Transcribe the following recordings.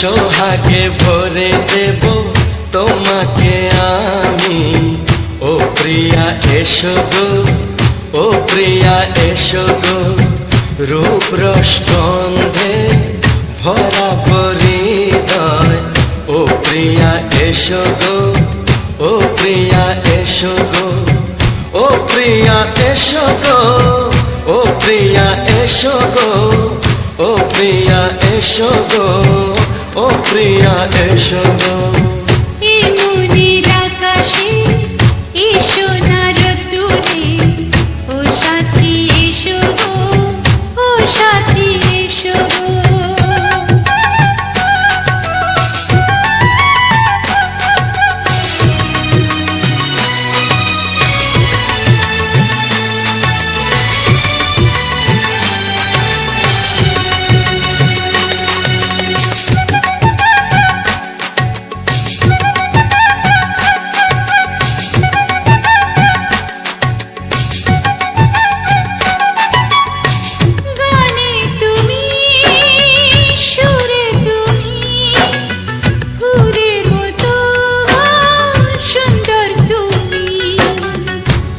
সোহাগে ভরে দেব তোমাকে আমি। ও প্রিয়া এসো গো, ও প্রিয়া এসো গো, রূপ রস গন্ধে ভরা হৃদয়। ও প্রিয়া এসো গো, ও প্রিয়া এসো গো, ও প্রিয়া এসো গো, ও প্রিয়া এসো গো, ও প্রিয়া এসো গো, ও প্রিয়া এসো গো। এই মনের আকাশে এসো না রোদ্দুরে, ও সাথী এসো গো, ও সাথী এসো গো।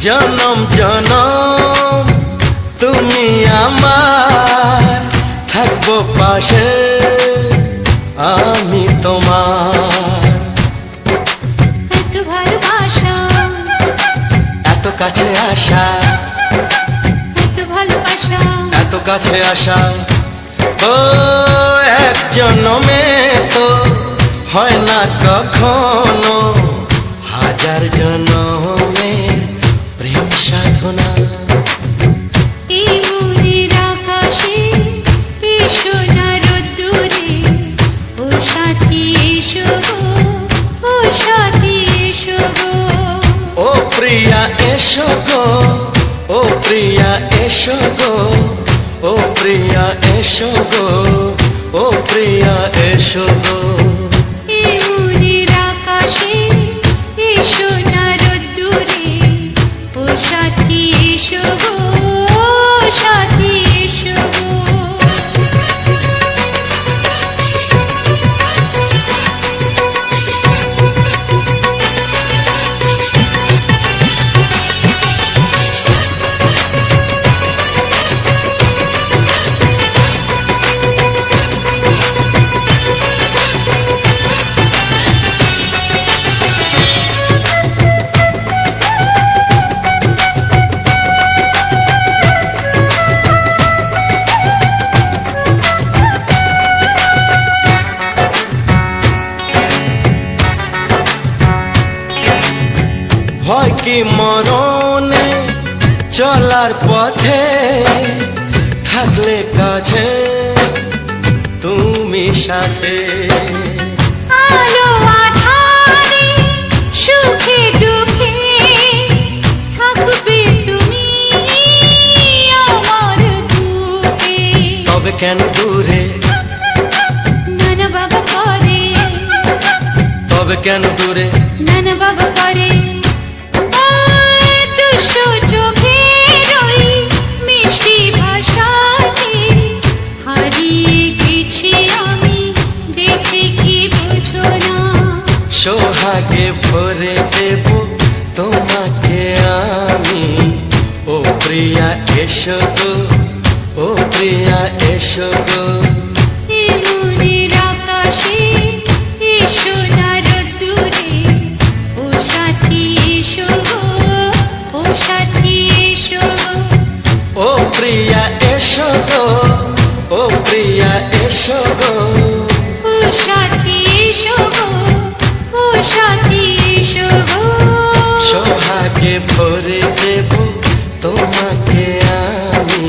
জনম জনম তুমি আমার, থাকবো পাশে আমি তোমার। এত ভালোবাসা, এত কাছে আসা, এত ভালোবাসা, এত কাছে আসা। ও এক জন্মে তো হয় না কখনো, হাজার জন্মে প্রেম সাধনা। এই মনের আকাশে এসো না রোদ্দুরে, ও সাথী এসো গো, ও সাথী এসো গো। ও প্রিয়া এসো গো, ও প্রিয়া এসো গো, ও প্রিয়া এসো গো, ও প্রিয়া এসো গো। এই মনের আকাশে এসো না রোদ্দুরে, ও সাথী এসো গো, ও সাথী এসো গো। ভয় কি মরণে চলার পথে, থাকলে কাছে তুমি সাথে। আলো আঁধারে সুখে দুঃখে থাকবে তুমি আমার বুকে। তবে কেন দূরে, নানা বাবা করে, তবে কেন দূরে, নানা বাবা করে। দুষ্ট চোখের ওই মিষ্টি ভাষাতে হারিয়ে গেছি আমি, দেখে কি বুঝো না। সোহাগে ভরে দেব তোমাকে আমি। ও প্রিয়া এসো গো, ও প্রিয়া এসো গো। এই মনের আকাশে এসো না রোদ্দুরে, ও সাথী এসো গো, ও সাথী এসো গো। ও প্রিয়া এসো গো, ও প্রিয়া এসো গো, ও সাথী এসো গো, ও সাথী এসো গো। সোহাগে ভরে দেব তোমাকে আমি।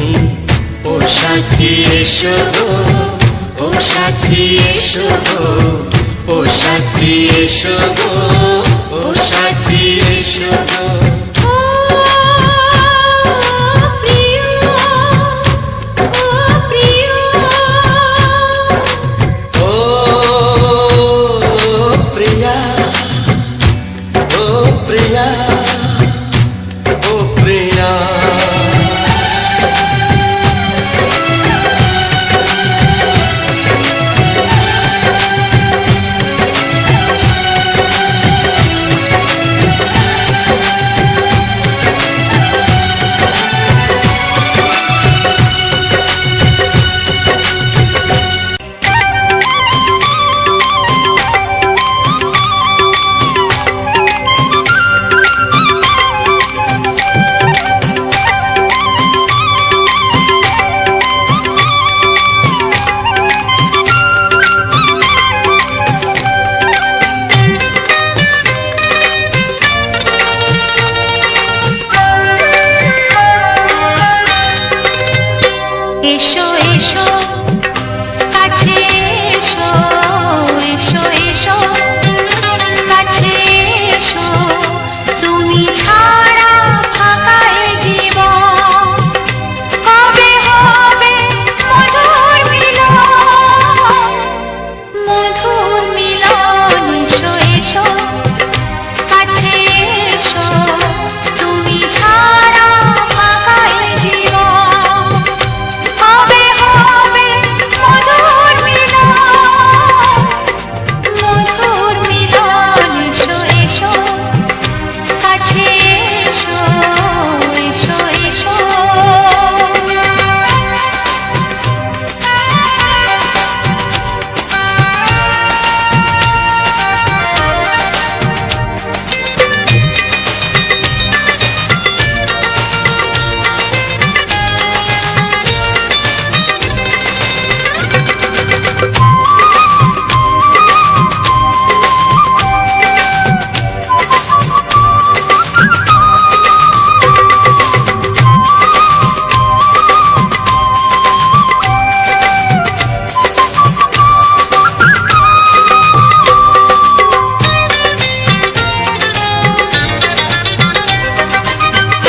ও সাথী এসো গো, ও সাথী এসো গো, ও সাথী এসো গো, ও সাথী এসো গো। ও প্রিয়, ও প্রিয়, ও প্রিয়া, ও প্রিয়া, ও প্রিয়া। এসো কাছে এসো এসো এসো কাছে এসো তুমি ছাড়া ফাঁকা এ জীবন কবে হবে মধুর মিলন এসো এসো কাছে এসো তুমি ছাড়া ফাঁকা এ জীবন কবে হবে মধুর মিলন এসো এসো কাছে এসো এসো এসো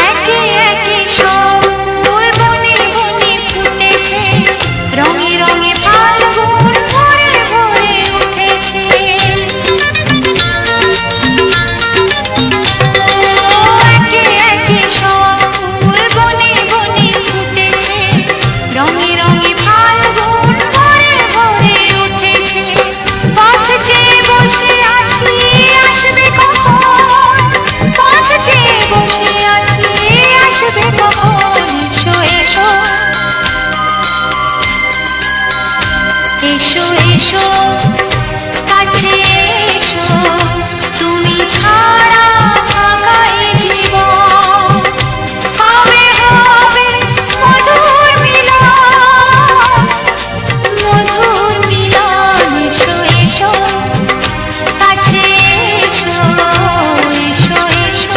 একে একে সব ফুল বনে বনে ফুটেছে রঙে রঙে ফাল্গুন ভরে ভরে উঠেছে একে একে সব ফুল বনে বনে ফুটেছে রঙে রঙে ফাল্গুন ভরে ভরে উঠেছে পথ চেয়ে বসে আছি আসবে কখন পথ চেয়ে বসে আছি আসবে কখন এসো এসো এসো এসো কাছে এসো তুমি ছাড়া ফাঁকা এ জীবন কবে হবে মধুর মিলন এসো এসো কাছে এসো এসো এসো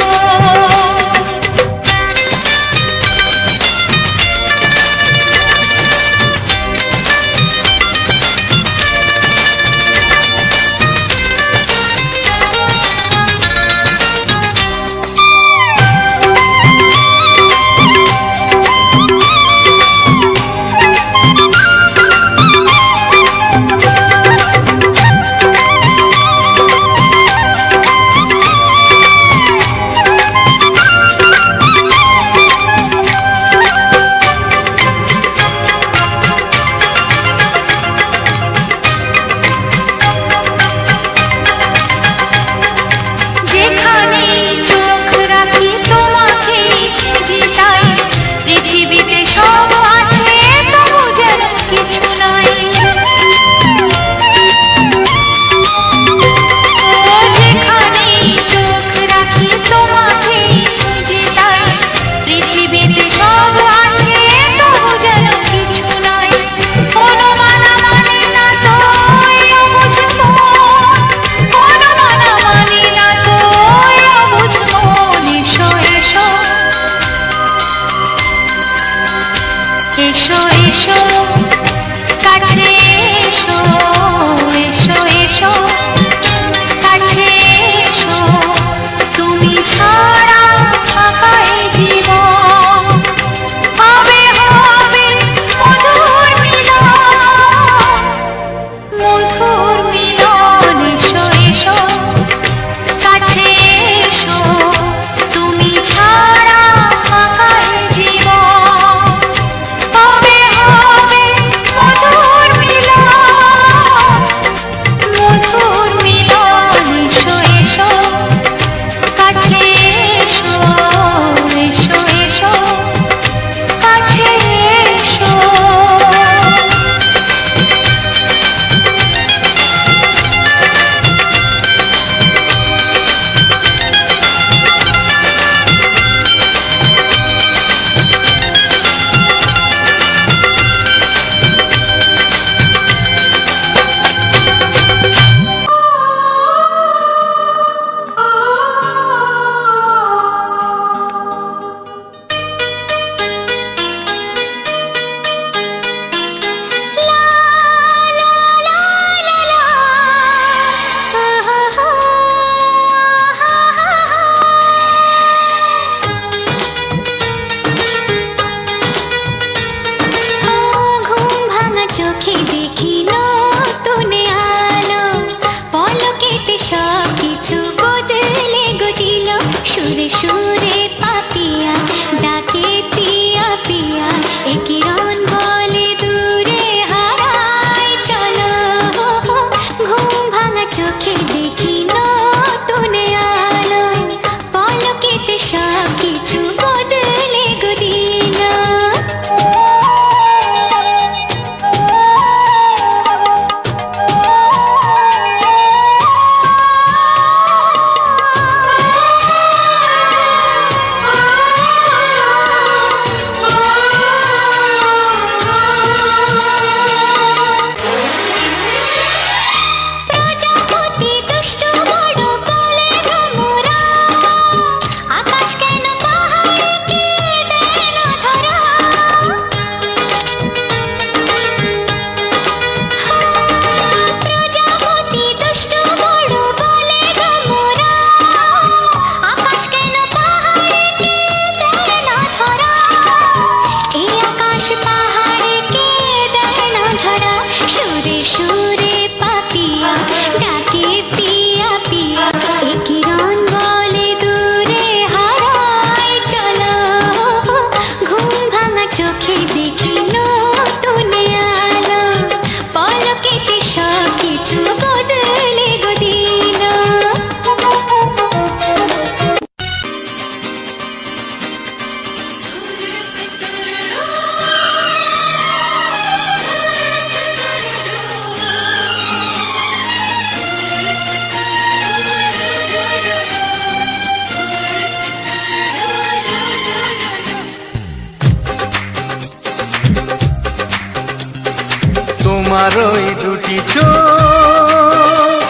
তোমার ওই দুটি চোখ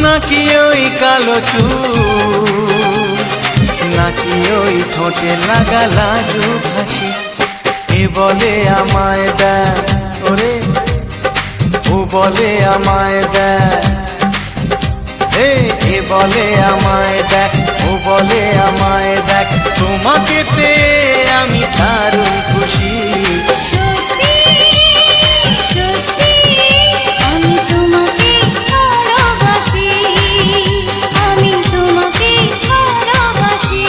নাকি ওই কালো চুল, নাকি ওই ঠোঁটে লাগা লাজুক হাসি, এ বলে আমায় দেয় ওরে, ও বলে আমায় দেয়, এ বলে আমায় দেখ, ও বলে আমায় দেখ, তোমাকে পেয়ে আমি দারুণ খুশি। সত্যি সত্যি আমি তোমাকে ভালোবাসি, আমি তোমাকে ভালোবাসি।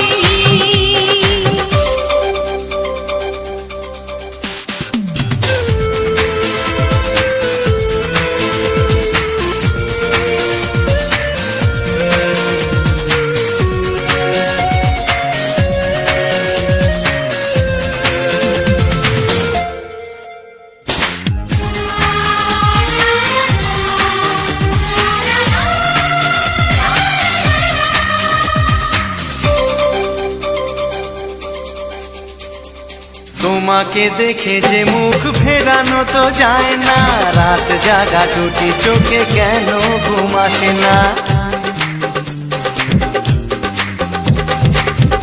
তোমাকে দেখে যে মুখ ফেরানো তো যায় না, রাত জাগা দুটি চোখে কেন ঘুম আসে না।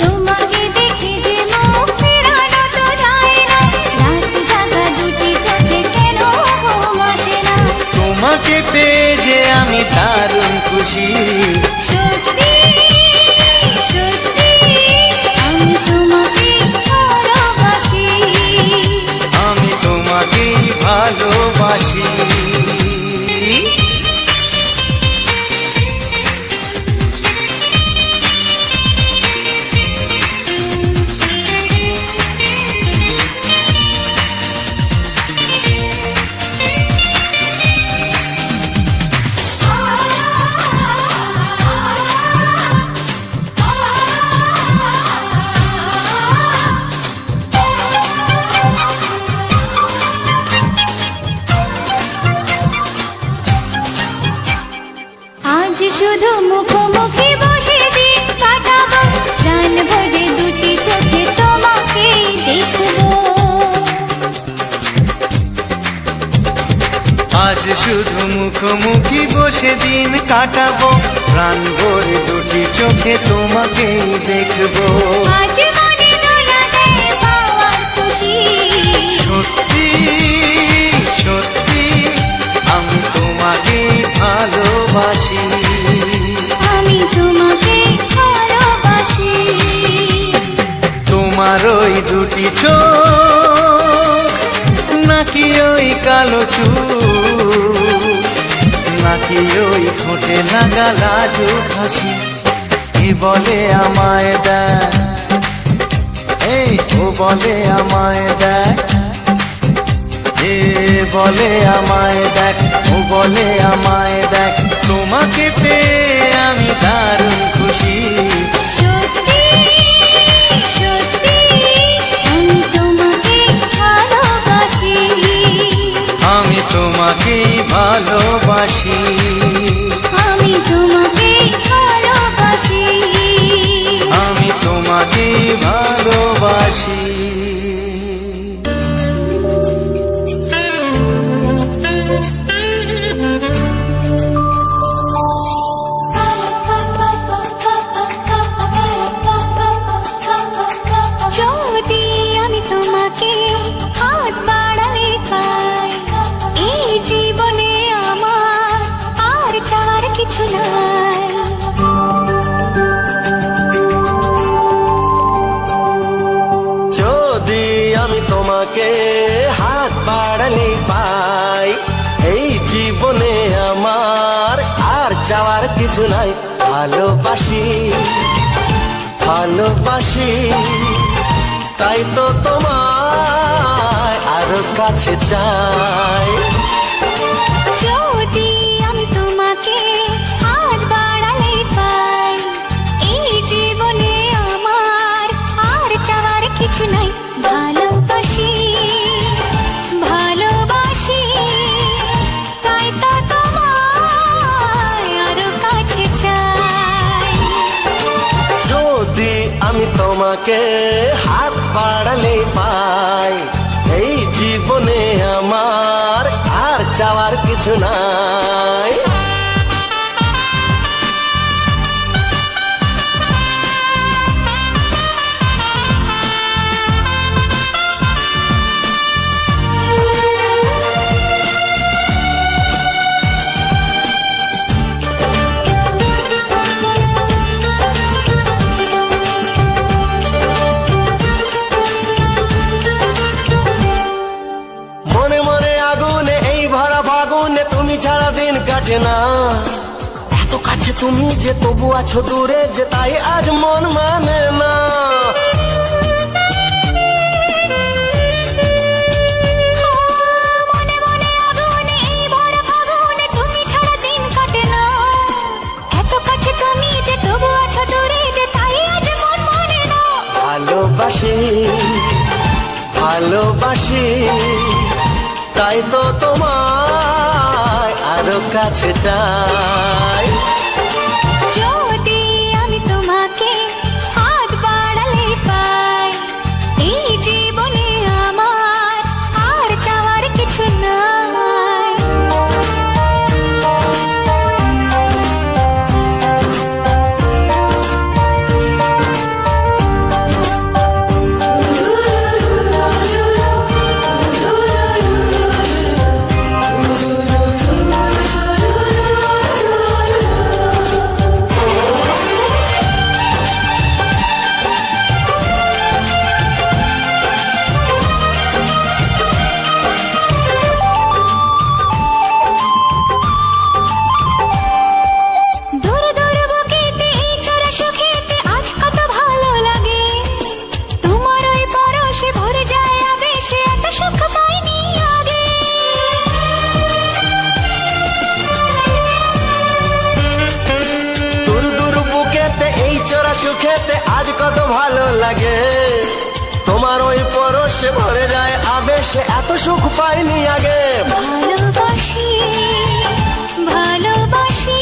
তোমাকে দেখে যে মুখ ফেরানো তো যায় না, রাত জাগা দুটি চোখে কেন ঘুম আসে না। তোমাকে পেয়ে যে আমি দারুণ খুশি। সত্যি সত্যি আমি তোমাকে ভালোবাসি, আমি তোমাকেই ভালোবাসি। আজ শুধু মুখোমুখি বসে দিন কাটাবো, প্রাণ ভরে দুটি চোখে তোমাকে দেখবো। আজ শুধু মুখোমুখি বসে দিন কাটাবো, প্রাণ ভরে দুটি চোখে তোমাকেই দেখবো। আজ মনে দোলা দেয় পাওয়ার খুশি। সত্যি সত্যি আমি তোমাকেই ভালোবাসি। আমি তোমাকে ভালোবাসি। তোমার ওই দুটি চোখ নাকি ওই কালো চুল, নাকি ওই ঠোঁটে লাগা লাজুক হাসি, এ বলে আমায় দেয়, ও বলে আমায় দেয়, এ বলে আমায় দেখ, ও বলে আমায় দেখ, তোমাকে পেয়ে আমি দারুণ খুশি। সত্যি সত্যি আমি তোমাকে ভালোবাসি, আমি তোমাকেই ভালোবাসি। আমি তোমাকে ভালোবাসি, আমি তোমাকেই ভালোবাসি। যদি আমি তোমাকে হাত বাড়ালে পাই, এই জীবনে আমার আর চাওয়ার কিছু নাই। যদি আমি তোমাকে হাত বাড়ালে পাই, এই জীবনে আমার আর চাওয়ার কিছু নাই। ভালোবাসি ভালোবাসি, তাই তো তোমায় আরো কাছে চাই। যদি আমি তোমাকে হাত বাড়ালে পাই, এই জীবনে আমার আর চাওয়ার কিছু নাই। ভালোবাসি ভালোবাসি, তাই তো তোমায় আরো কাছে চাই। যদি আমি তোমাকে হাত বাড়ালে পাই, এই জীবনে আমার আর চাওয়ার কিছু নাই। মনে মনে আগুনে এই ভরা ফাগুনে তুমি ছাড়া দিন কাটে না। এত কাছে তুমি যে তবু আছো দূরে যে তাই আজ মন মানে না। মনে মনে আগুনে এই ভরা ফাগুনে তুমি ছাড়া দিন কাটে না। এত কাছে তুমি যে তবু আছো দূরে যে তাই আজ মন মানে না। ভালোবাসি ভালোবাসি তাই তো তোমায় আরো কাছে চাই। যদি আমি তোমাকে হাত বাড়ালে পাই, এই জীবনে আমার আর চাওয়ার কিছু নাই। দূর দূর বুকেতে এই চোরা সুখেতে আজ কত ভালো লাগে। তোমার ওই পরশে ভরে যায় আবেশে, এত সুখ পাইনি আগে। দূর দূর বুকেতে এই চোরা সুখেতে আজ কত ভালো লাগে। তোমার ওই পরশে ভরে যায় আবেশে, এত সুখ পাইনি আগে। ভালোবাসি ভালোবাসি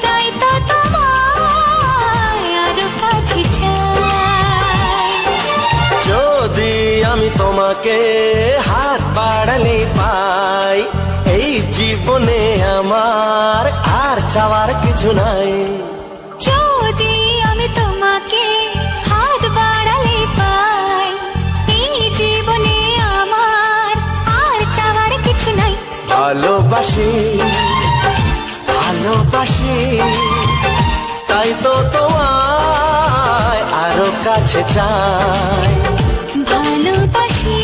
তাই তো তোমায় আরো কাছে চাই। যদি আমি তোমাকে হাত বাড়ালে পাই, এই জীবনে আমার আর চাওয়ার কিছু নাই। যদি আমি তোমাকে হাত বাড়ালে পাই, এই জীবনে আমার আর চাওয়ার কিছু নাই। ভালোবাসি ভালোবাসি তাই তো তোমায় আরো কাছে চাই। ভালোবাসি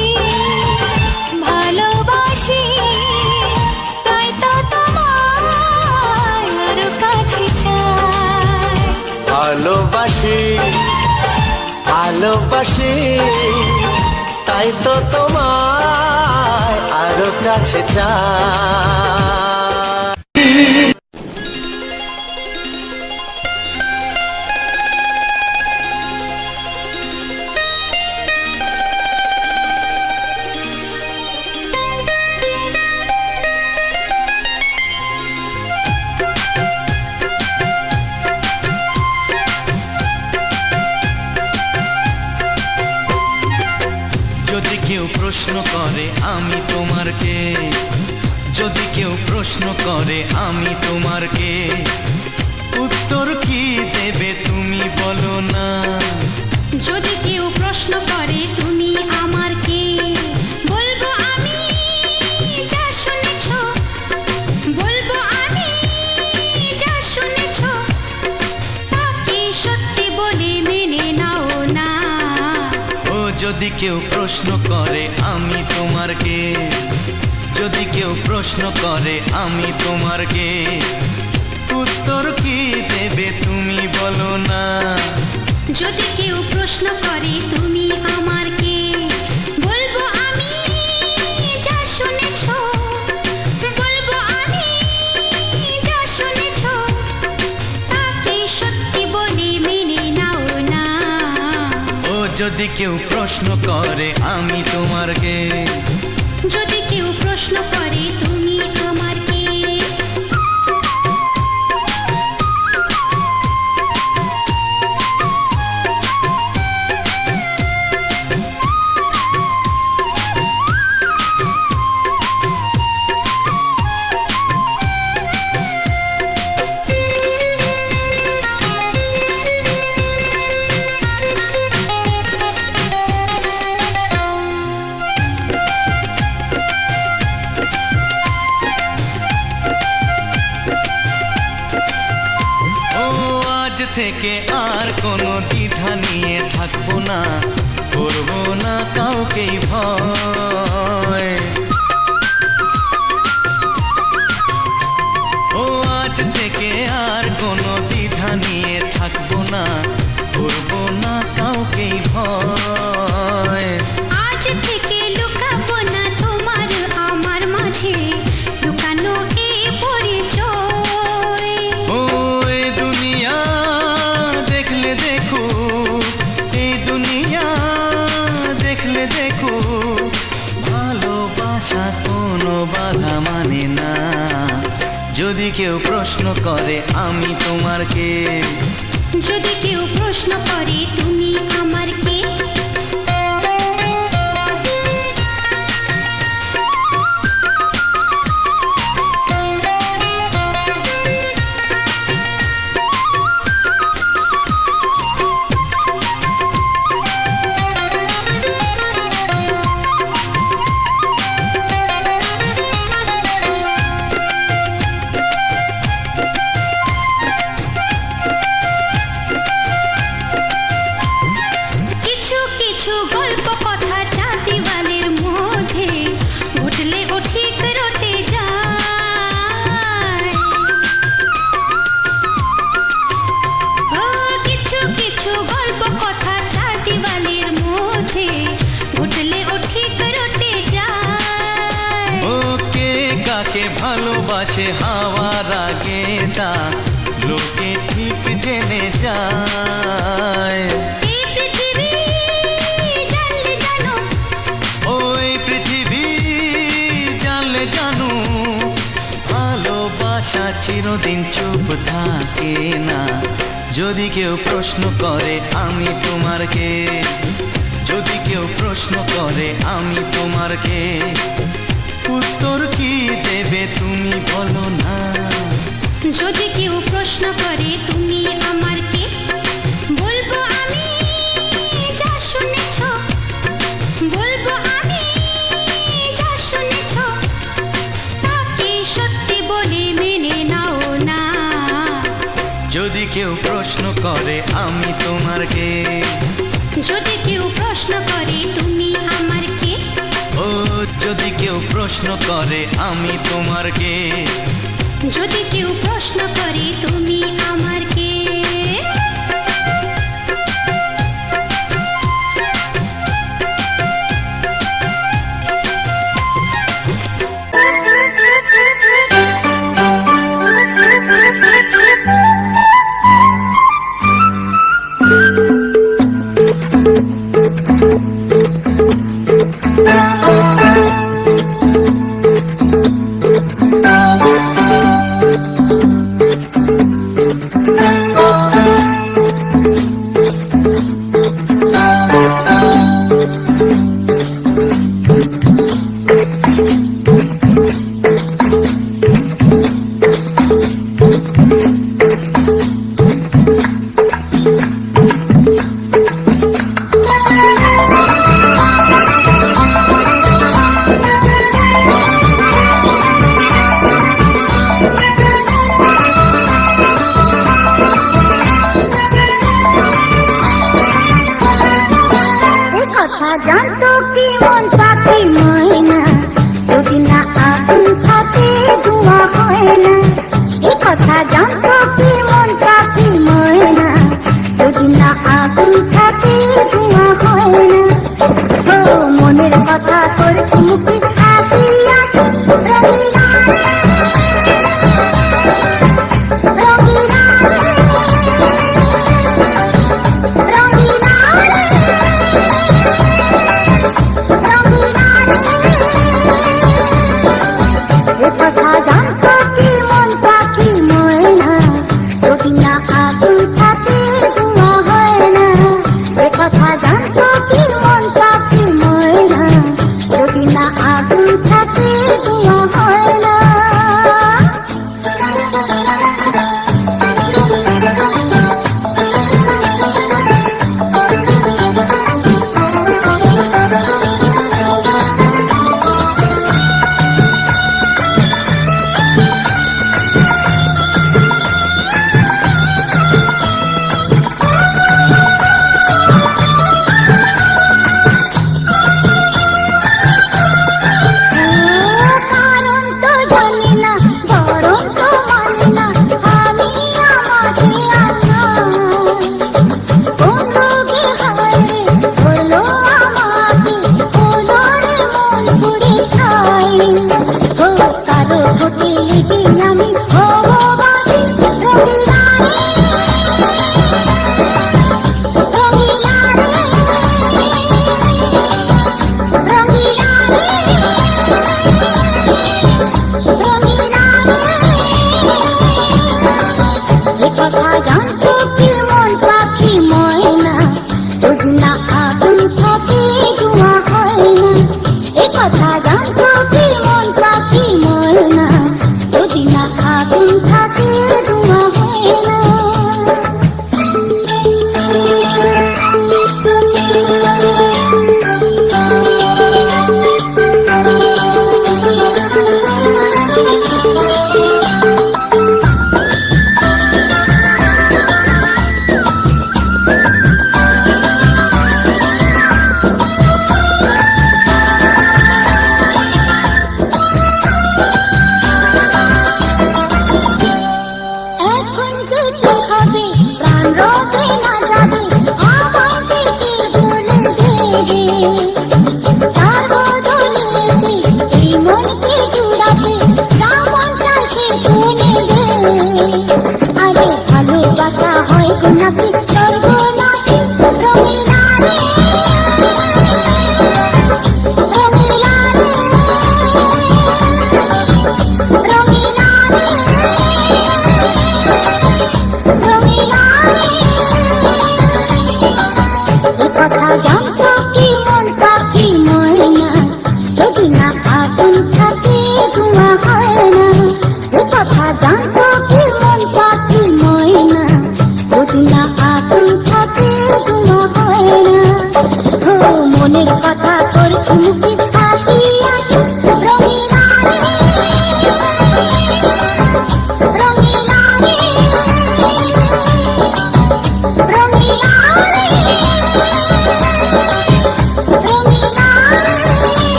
ভালোবাসি তাই তো তোমায় আরো কাছে চাই। ভালোবাসি ভালোবাসি তাই তো তোমায় আরো কাছে চাই। যদি কেউ প্রশ্ন করে আমি তোমার কে, যদি কেউ প্রশ্ন করে আমি তোমার কে, উত্তর কি দেবে তুমি বলো না। যদি কেউ প্রশ্ন করে তুমি আমার কে, বলবো আমি যা শুনেছো, বলবো আমি যা শুনেছো, তাকে সত্যি বলে মেনে নাও না। ও যদি কেউ প্রশ্ন করে আমি তোমার কে, যদি কেউ প্রশ্ন করে আমি তোমার কে, উত্তর কি দেবে তুমি বলো না। যদি কেউ প্রশ্ন করে তুমি আমার কে, বলবো আমি যা শুনেছো, বলবো আমি যা শুনেছো, তাকে সত্যি বলে মেনে নাও না। ও যদি কেউ প্রশ্ন করে আমি তোমার কে, যদি কেউ প্রশ্ন করে তুমি আমার কে। থেকে আর কোনো দ্বিধা নিয়ে থাকবো না, করবো না কাউকেই ভয়। ও আজ থেকে আর কোনো দ্বিধা নিয়ে থাকবো না, করবো না কাউকেই ভয়। আজ থেকে লুকাবো না তোমার আমার মাঝে লুকানো এই পরিচয়। ও এই দুনিয়া দেখলে দেখুক, এই দুনিয়া দেখলে দেখুক, ভালোবাসা কোনো বাধা মানে না। যদি কেউ প্রশ্ন করে আমি তোমার কে, যদি কেউ প্রশ্ন করে তুমি আমার কে, কিছু কিছু গল্প কথা চাঁদিওয়ালের মধ্যে ঘটলে ও ঠিক রটে যায়। ও কিছু কিছু গল্প কথা চাঁদিওয়ালের মধ্যে ঘটলে ও ঠিক রটে যায়। ও কে কাকে ভালোবাসে হাওয়ার আগে তা লোকে ঠিক জেনে যায়। এই পৃথিবী জানলে জানো, ওই পৃথিবী জানলে জানু, ভালোবাসা চিরদিন চুপ থাকে না। যদি কেউ প্রশ্ন করে আমি তোমার কে, যদি কেউ প্রশ্ন করে আমি তোমার কে, উত্তর কি দেবে তুমি বলো না। যদি কেউ প্রশ্ন করে তুমি আমার কে, বলবো আমি যা শুনেছ, বলবো আমি যা শুনেছ, তাকে সত্যি বলে মেনে নাও না। যদি কেউ প্রশ্ন করে আমি তোমার কে, যদি কেউ প্রশ্ন করে তুমি আমার কে, ও যদি কেউ প্রশ্ন করে আমি তোমার কে, যদি কেউ প্রশ্ন করে তুমি আমার কে। জানতো কি মন পাখি ময়না, যদি না আগুন থাকে ধোঁয়া হয় না। এই কথা জানতো কি মন পাখি ময়না, যদি না আগুন থাকে ধোঁয়া হয় না। ও মনের কথা করছি মুখে হাসি হাসি, রঙিলা রঙিলা রঙিলা কথা জানতো কি মন পাখি ময়না, যদি না আগুন থাকে ধোঁয়া হয় না।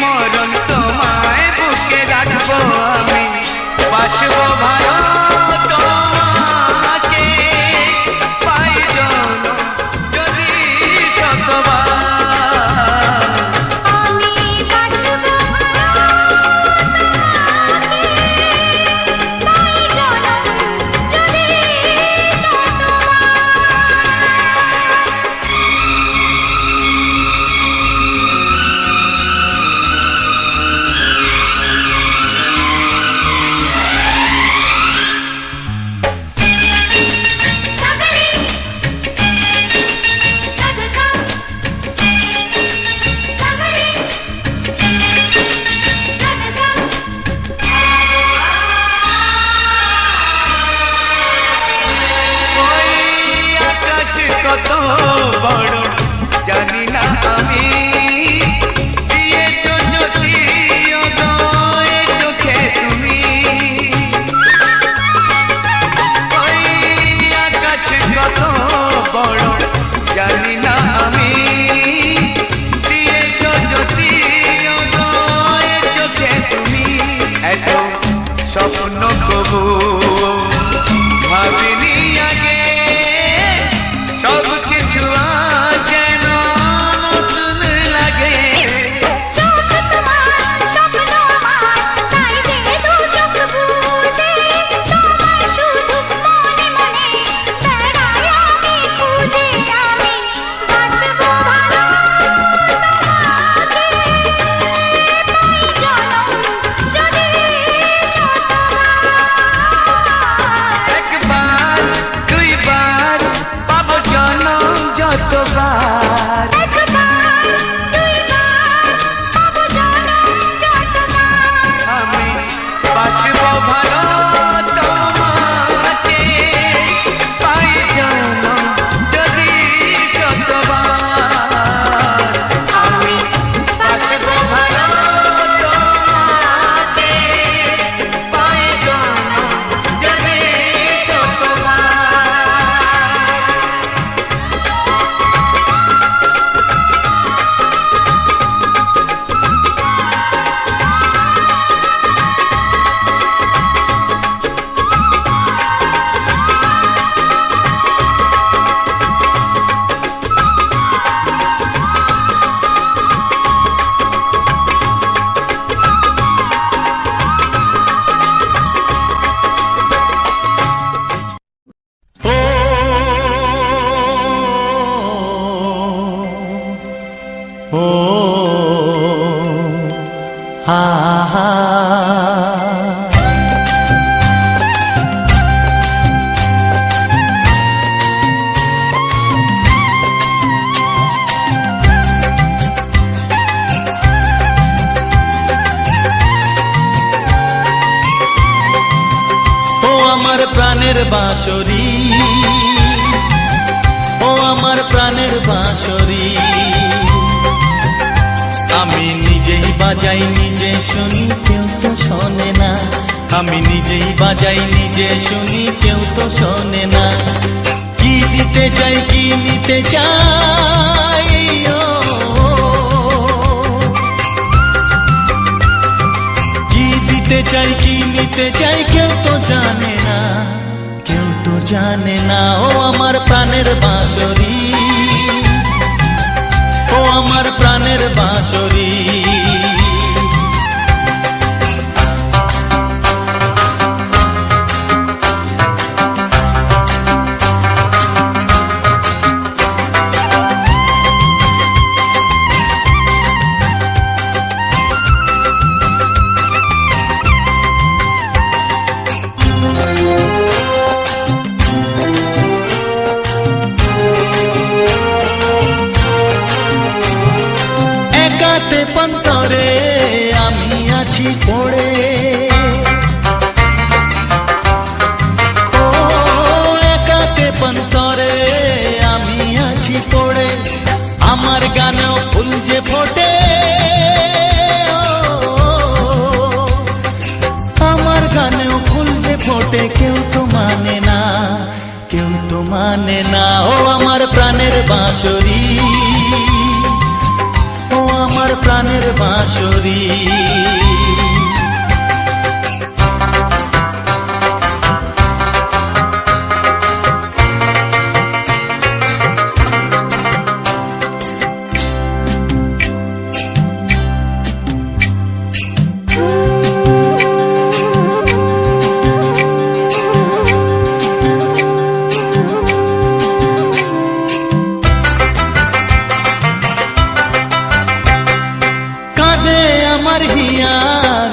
মরণ তোমায় বুকে রাখবো আমি, বাসবো ভালো তোমাকে, পাই জনম যদি শতবার। আমি বাসবো তাই জনম যদি ওই আকাশ কত বড় জানি না আমি, দিয়েছো যদি অদয় চোখে তুমি। ওই আকাশ কত বড় জানি না আমি, দিয়েছো যদি অদয় চোখে তুমি। এত স্বপ্ন কবু ভাবিনি আগে, সব কিছু আজ যেন নতুন লাগে। চোখ তোমার স্বপ্ন আমার, তাই যে দু চোখ বুঝে তোমায় শুধু মনে মনে বেড়াই আমি খুঁজে। আমি বাসবো ভালো তোমাকে, পাই জনম যদি শতবার। একবার দুইবার পাবো জনম যতবার, একবার দুইবার পাবো জনম যতবার। আমি বাসবো ভালো তোমাকে, পাই জনম যদি শতবার। আমি বাসবো ভালো তোমাকে, পাই জনম যদি শতবার। ও হা হা ও আমার প্রাণের বাঁশরি, ও আমার প্রাণের বাঁশরি, আমি নিজেই বাজাই নিজে শুনি কেউ তো শোনে না, আমি নিজেই বাজাই নিজে শুনি কেউ তো শোনে না। কি দিতে চাই কি নিতে চাই, ও কি দিতে চাই কি নিতে চাই কেউ তো জানে না, কেউ তো জানে না। ও আমার প্রাণের বাঁশরি, ও আমার প্রাণের বাঁশরি, একাতে পন্তরে আমি আছি পড়ে, ও একাতে পন্তরে আমি আছি পড়ে, আমার গানেও ফুল যে ফোটে, আমার গানেও ফুল যে ফোটে, কেউ তো মানে না, কেউ তো মানে না। ও আমার প্রাণের বাঁশরি, ও আমার প্রাণের বাঁশরি। কাঁদে আমার হিয়া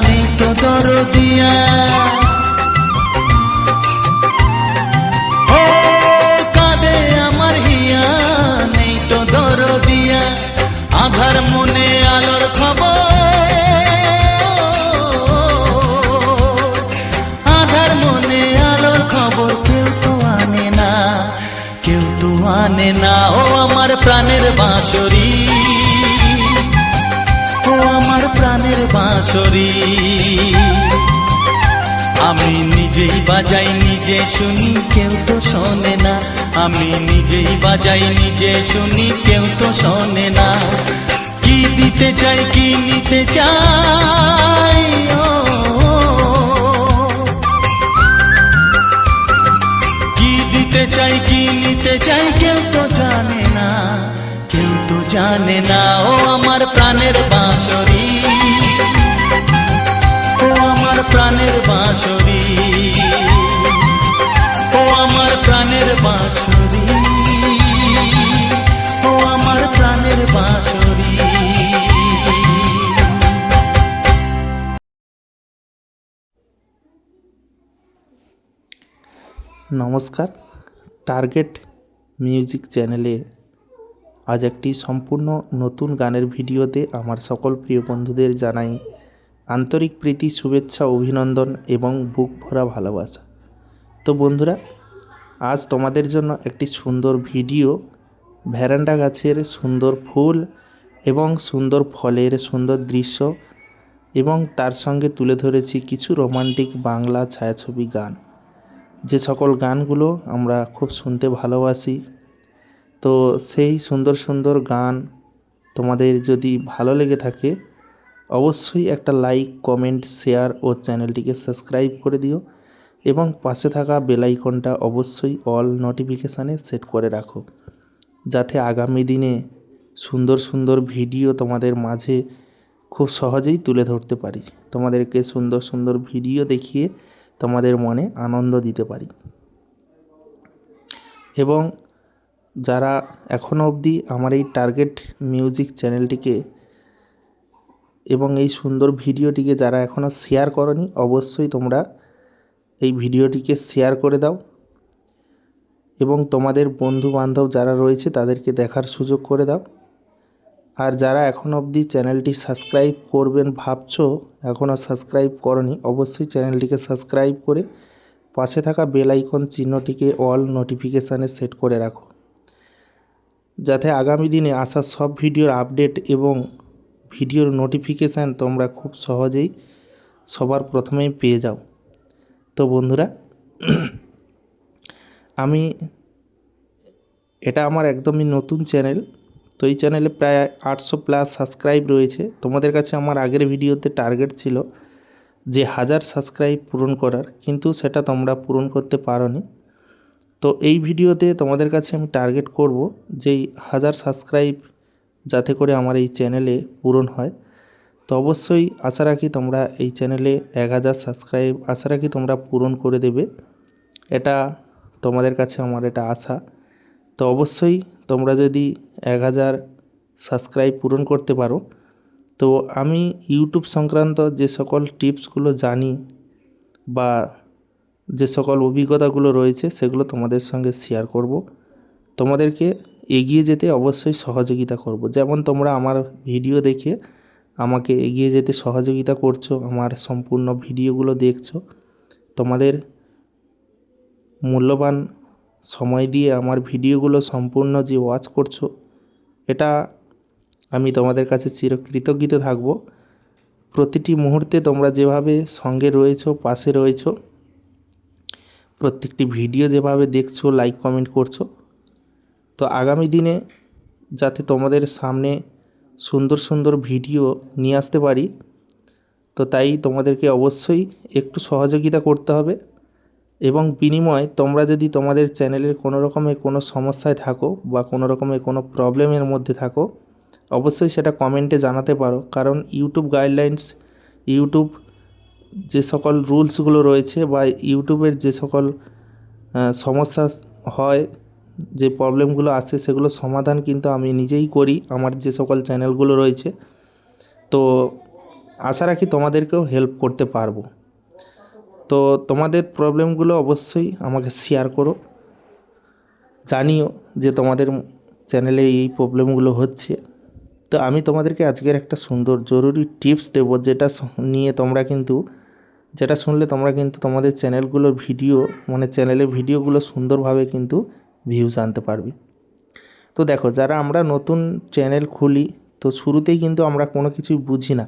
নেই তো দরদিয়া, ও কাঁদে আমার হিয়া নেই তো দরদিয়া, আধার মনে আলোর খবর, আধার মনে আলোর খবর কেউ তো আনে না, কেউ তো আনে না। ও আমার প্রাণের বাঁশরি, ও আমার প্রাণের বাঁশরি। আমি নিজেই বাজাই নিজে শুনি, কেউ তো শোনে না। আমি নিজেই বাজাই নিজে শুনি, কেউ তো শোনে না। কি দিতে চাই কি নিতে চাই, ও কি দিতে চাই কি নিতে চাই, কেউ তো জানে না, কেউ তো জানে না। ও আমার প্রাণের বাঁশরি, ও আমার প্রাণের বাঁশরি, ও আমার প্রাণের বাঁশরি, ও আমার প্রাণের বাঁশরি। নমস্কার, টার্গেট মিউজিক চ্যানেলে আজ একটি সম্পূর্ণ নতুন গানের ভিডিওতে আমার সকল প্রিয় বন্ধুদের জানাই আন্তরিক প্রীতি, শুভেচ্ছা, অভিনন্দন এবং বুক ভরা ভালোবাসা। তো বন্ধুরা, আজ তোমাদের জন্য একটি সুন্দর ভিডিও, ভ্যারান্ডা গাছের সুন্দর ফুল এবং সুন্দর ফলের সুন্দর দৃশ্য এবং তার সঙ্গে তুলে ধরেছি কিছু রোমান্টিক বাংলা ছায়াছবি গান, যে সকল গানগুলো আমরা খুব শুনতে ভালোবাসি। তো সেই সুন্দর সুন্দর গান তোমাদের যদি ভালো লেগে থাকে অবশ্যই একটা লাইক, কমেন্ট, শেয়ার ও চ্যানেলটিকে সাবস্ক্রাইব করে দিও এবং পাশে থাকা বেল আইকনটা অবশ্যই অল নোটিফিকেশানে সেট করে রাখো, যাতে আগামী দিনে সুন্দর সুন্দর ভিডিও তোমাদের মাঝে খুব সহজেই তুলে ধরতে পারি, তোমাদেরকে সুন্দর সুন্দর ভিডিও দেখিয়ে তোমাদের মনে আনন্দ দিতে পারি। এবং যারা এখনও অবধি আমার এই টার্গেট মিউজিক চ্যানেলটিকে এবং এই সুন্দর ভিডিওটিকে যারা এখনও শেয়ার করনি, অবশ্যই তোমরা এই ভিডিওটিকে শেয়ার করে দাও এবং তোমাদের বন্ধু বান্ধব যারা রয়েছে তাদেরকে দেখার সুযোগ করে দাও। আর যারা এখনও অবধি চ্যানেলটি সাবস্ক্রাইব করবেন ভাবছো, এখনও সাবস্ক্রাইব করনি, অবশ্যই চ্যানেলটিকে সাবস্ক্রাইব করে পাশে থাকা বেল আইকন চিহ্নটিকে অল নোটিফিকেশানে সেট করে রাখো, যাতে আগামী দিনে আসা সব ভিডিওর আপডেট এবং ভিডিওর নোটিফিকেশান তোমরা খুব সহজেই সবার প্রথমেই পেয়ে যাও। তো বন্ধুরা, এটা আমার একদমই নতুন চ্যানেল। তো এই চ্যানেলে প্রায় 800+ সাবস্ক্রাইব রয়েছে। তোমাদের কাছে আমার আগের ভিডিওতে টার্গেট ছিল যে 1000 সাবস্ক্রাইব পূরণ করার, কিন্তু সেটা তোমরা পূরণ করতে পারোনি। তো এই ভিডিওতে তোমাদের কাছে আমি টার্গেট করব যেই 1000 সাবস্ক্রাইব যাতে করে আমার এই চ্যানেলে পূরণ হয়। তো অবশ্যই আশা রাখি তোমরা এই চ্যানেলে 1000 সাবস্ক্রাইব আশা রাখি তোমরা পূরণ করে দেবে, এটা তোমাদের কাছে আমার এটা আশা। তো অবশ্যই তোমরা যদি 1000 সাবস্ক্রাইব পূরণ করতে পারো, তো আমি ইউটিউব সংক্রান্ত যে সকল টিপসগুলো জানি বা যে সকল অভিজ্ঞতাগুলো রয়েছে সেগুলো তোমাদের সঙ্গে শেয়ার করব, তোমাদেরকে এগিয়ে যেতে অবশ্যই সহযোগিতা করব। যেমন তোমরা আমার ভিডিও দেখে আমাকে এগিয়ে যেতে সহযোগিতা করছো, আমার সম্পূর্ণ ভিডিওগুলো দেখছো, তোমাদের মূল্যবান সময় দিয়ে আমার ভিডিওগুলো সম্পূর্ণ যে ওয়াচ করছো, এটা আমি তোমাদের কাছে চিরকৃতজ্ঞ থাকব। প্রতিটি মুহূর্তে তোমরা যেভাবে সঙ্গে রয়েছো, পাশে রয়েছো, প্রত্যেকটি ভিডিও যেভাবে দেখছো, লাইক কমেন্ট করছো, তো আগামী দিনে যাতে তোমাদের সামনে সুন্দর সুন্দর ভিডিও নিয়ে আসতে পারি। তো তাই তোমাদেরকে অবশ্যই একটু সহযোগিতা করতে হবে এবং বিনিময়ে তোমরা যদি তোমাদের চ্যানেলের কোনো রকমের কোনো সমস্যায় থাকো বা কোনো রকমের কোনো প্রবলেমের মধ্যে থাকো, অবশ্যই সেটা কমেন্টে জানাতে পারো। কারণ ইউটিউব গাইডলাইন্স, ইউটিউব যে সকল রুলসগুলো রয়েছে বা ইউটিউবের যে সকল সমস্যা হয়, যে প্রবলেমগুলো আসে, সেগুলো সমাধান কিন্তু আমি নিজেই করি আমার যে সকল চ্যানেলগুলো রয়েছে। তো আশা রাখি তোমাদেরকেও হেল্প করতে পারবো। তো তোমাদের প্রবলেমগুলো অবশ্যই আমাকে শেয়ার করো, জানিও যে তোমাদের চ্যানেলে এই প্রবলেমগুলো হচ্ছে। তো আমি তোমাদেরকে আজকের একটা সুন্দর জরুরি টিপস দেবো, নিয়ে তোমরা কিন্তু যেটা শুনলে তোমরা কিন্তু তোমাদের চ্যানেলগুলোর ভিডিও মানে চ্যানেলের ভিডিওগুলো সুন্দরভাবে কিন্তু ভিউজ আনতে পারবে। তো দেখো, যারা আমরা নতুন চ্যানেল খুলি, তো শুরুতেই কিন্তু আমরা কোনো কিছুই বুঝি না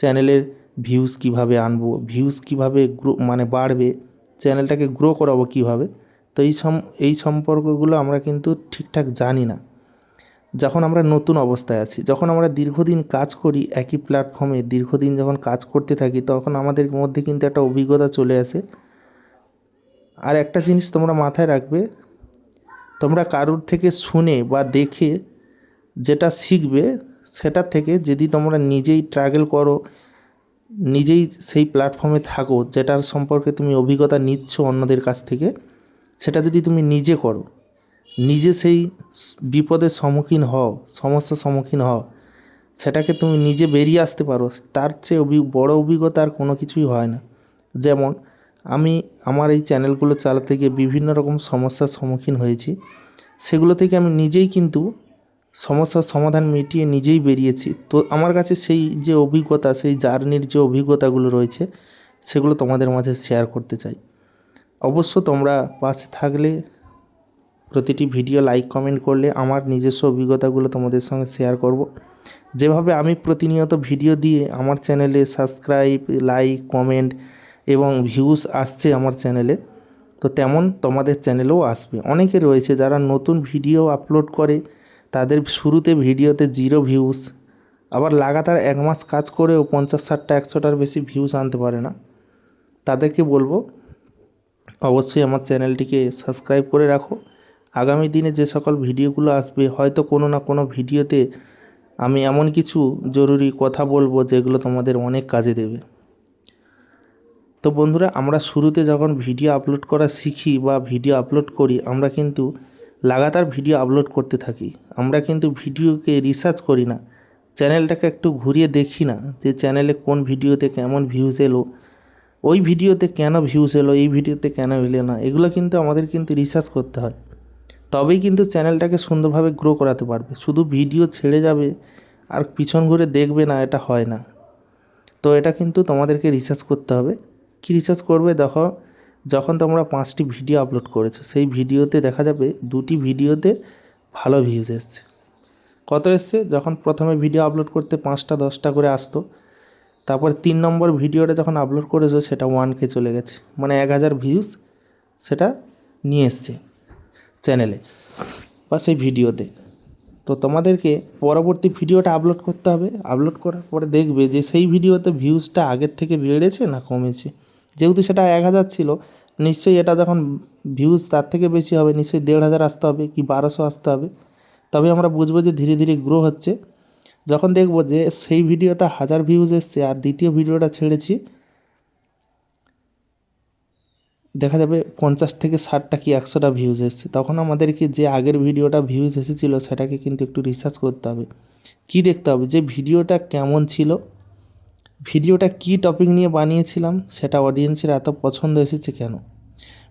চ্যানেলের ভিউজ কিভাবে আনবো, ভিউজ কিভাবে বাড়বে, চ্যানেলটাকে গ্রো করাবো কিভাবে। তো এই সম্পর্কগুলো আমরা কিন্তু ঠিকঠাক জানি না যখন আমরা নতুন অবস্থায় আছি। যখন আমরা দীর্ঘদিন কাজ করি একই প্ল্যাটফর্মে, দীর্ঘদিন যখন কাজ করতে থাকি, তখন আমাদের মধ্যে কিন্তু একটা অভিজ্ঞতা চলে আসে। আর একটা জিনিস তোমরা মাথায় রাখবে, তোমরা কারোর থেকে শুনে বা দেখে যেটা শিখবে, সেটার থেকে যদি তোমরা নিজেই ট্রাগল করো, নিজেই সেই প্ল্যাটফর্মে থাকো, যেটার সম্পর্কে তুমি অভিজ্ঞতা নিচ্ছ অন্যদের কাছ থেকে, সেটা যদি তুমি নিজে করো, নিজে সেই বিপদের সম্মুখীন হও, সমস্যার সম্মুখীন হও, সেটাকে তুমি নিজে বেরিয়ে আসতে পারো, তার চেয়ে বড় অভিজ্ঞতা আর কোনো কিছুই হয় না। যেমন আমি আমার এই চ্যানেলগুলো চালাতে গিয়ে বিভিন্ন রকম সমস্যার সম্মুখীন হয়েছি, সেগুলো থেকে আমি নিজেই কিন্তু সমস্যার সমাধান মিটিয়ে নিজেই বেরিয়েছি। তো আমার কাছে সেই যে অভিজ্ঞতা, সেই জার্নির যে অভিজ্ঞতাগুলো রয়েছে, সেগুলো তোমাদের মাঝে শেয়ার করতে চাই। অবশ্য তোমরা পাশে থাকলে, প্রতিটি ভিডিও লাইক কমেন্ট করলে আমার নিজস্ব অভিজ্ঞতাগুলো তোমাদের সঙ্গে শেয়ার করব। যেভাবে আমি প্রতিনিয়ত ভিডিও দিয়ে আমার চ্যানেলে সাবস্ক্রাইব, লাইক, কমেন্ট এবং ভিউজ আসছে আমার চ্যানেলে, তো তেমন তোমাদের চ্যানেলেও আসবে। অনেকে রয়েছে যারা নতুন ভিডিও আপলোড করে, তাদের শুরুতে ভিডিওতে 0 ভিউজ, আবার লাগাতার 1 মাস কাজ করেও 50, 60টা, 100টার বেশি ভিউজ আনতে পারে না। তাদেরকে বলবো অবশ্যই আমার চ্যানেলটিকে সাবস্ক্রাইব করে রাখো। আগামী দিনে যে সকল ভিডিওগুলো আসবে, হয়তো কোনো না কোনো ভিডিওতে আমি এমন কিছু জরুরি কথা বলবো যেগুলো তোমাদের অনেক কাজে দেবে। তো বন্ধুরা, আমরা শুরুতে যখন ভিডিও আপলোড করা শিখি বা ভিডিও আপলোড করি, আমরা কিন্তু লাগাতার ভিডিও আপলোড করতে থাকি। আমরা কিন্তু ভিডিওকে রিসার্চ করি না, চ্যানেলটাকে একটু ঘুরিয়ে দেখি না যে চ্যানেলে কোন ভিডিওতে কেমন ভিউজ এলো, ওই ভিডিওতে কেন ভিউজ এলো, এই ভিডিওতে কেন এলো না। এগুলো কিন্তু আমাদের কিন্তু রিসার্চ করতে হয়, তবেই কিন্তু চ্যানেলটাকে সুন্দরভাবে গ্রো করাতে পারবে। শুধু ভিডিও ছেড়ে যাবে আর পিছন ঘুরে দেখবে না, এটা হয় না। তো এটা কিন্তু তোমাদেরকে রিসার্চ করতে হবে। কি রিসার্চ করবে? দেখো, যখন তোমরা 5টি ভিডিও আপলোড করেছো, সেই ভিডিওতে দেখা যাবে 2টি ভিডিওতে ভালো ভিউজ এসছে। কত এসছে? যখন প্রথমে ভিডিও আপলোড করতে 5টা 10টা করে আসতো, তারপর 3 নম্বর ভিডিওটা যখন আপলোড করেছো, সেটা 1K চলে গেছে, মানে 1000 ভিউজ সেটা নিয়ে এসছে চ্যানেলে বা সেই ভিডিওতে। তো তোমাদেরকে পরবর্তী ভিডিওটা আপলোড করতে হবে। আপলোড করার পরে দেখবে যে সেই ভিডিওতে ভিউজটা আগের থেকে বেড়েছে না কমেছে। যেহেতু সেটা 1000 ছিল, নিশ্চয়ই এটা যখন ভিউজ তার থেকে বেশি হবে, নিশ্চয়ই 1500 আসতে হবে কি 1200 আসতে হবে, তবে আমরা বুঝবো যে ধীরে ধীরে গ্রো হচ্ছে। যখন দেখবো যে সেই ভিডিওতে 1000 ভিউজ এসছে আর দ্বিতীয় ভিডিওটা ছেড়েছি, দেখা যাবে 50 থেকে 60টা কি 100টা ভিউজ এসছে, তখন আমাদেরকে যে আগের ভিডিওটা ভিউজ এসেছিলো সেটাকে কিন্তু একটু রিসার্চ করতে হবে। কি দেখতে হবে? যে ভিডিওটা কেমন ছিল, ভিডিওটা কি টপিক নিয়ে বানিয়েছিলাম, সেটা অডিয়েন্সের এত পছন্দ এসেছে কেন,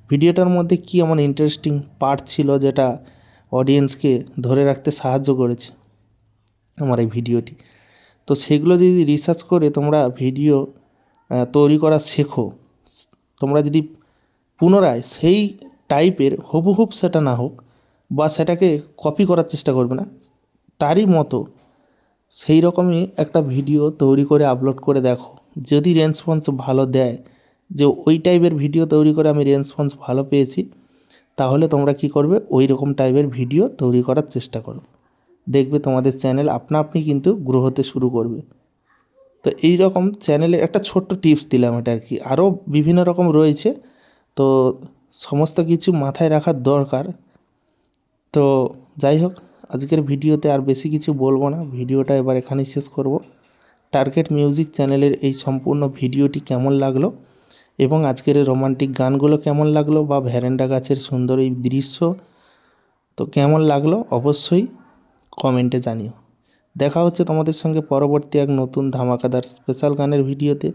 ভিডিওটার মধ্যে কি এমন ইন্টারেস্টিং পার্ট ছিল যেটা অডিয়েন্সকে ধরে রাখতে সাহায্য করেছে আমার এই ভিডিওটি। তো সেগুলো যদি রিসার্চ করে তোমরা ভিডিও তৈরি করা শেখো, তোমরা যদি পুনরায় সেই টাইপের হুবহুব সেটা না হোক বা সেটাকে কপি করার চেষ্টা করবে না, তারই মতো সেই রকমই একটা ভিডিও তৈরি করে আপলোড করে দেখো। যদি রেসপন্স ভালো দেয়, যে ওই টাইপের ভিডিও তৈরি করে আমি রেসপন্স ভালো পেয়েছি, তাহলে তোমরা কি করবে? ওই রকম টাইপের ভিডিও তৈরি করার চেষ্টা করো। দেখবে তোমাদের চ্যানেল আপনা আপনি কিন্তু গ্রো হতে শুরু করবে। তো এই রকম চ্যানেলে একটা ছোট্ট টিপস দিলাম এটা আর কি, আরও বিভিন্ন রকম রয়েছে, তো সমস্ত কিছু মাথায় রাখার দরকার। তো যাই হোক, আজকের ভিডিওতে আর বেশি কিছু বলবো না, ভিডিওটা এবার এখানেই শেষ করব। টার্গেট মিউজিক চ্যানেলের এই সম্পূর্ণ ভিডিওটি কেমন লাগলো এবং আজকের এই রোমান্টিক গানগুলো কেমন লাগলো বা ভ্যারেন্ডা গাছের সুন্দর এই দৃশ্য তো কেমন লাগলো অবশ্যই কমেন্টে জানিও। দেখা হচ্ছে তোমাদের সঙ্গে পরবর্তী এক নতুন ধামাকাদার স্পেশাল গানের ভিডিওতে।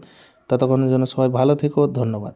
ততক্ষণের জন্য সবাই ভালো থেকো, ধন্যবাদ।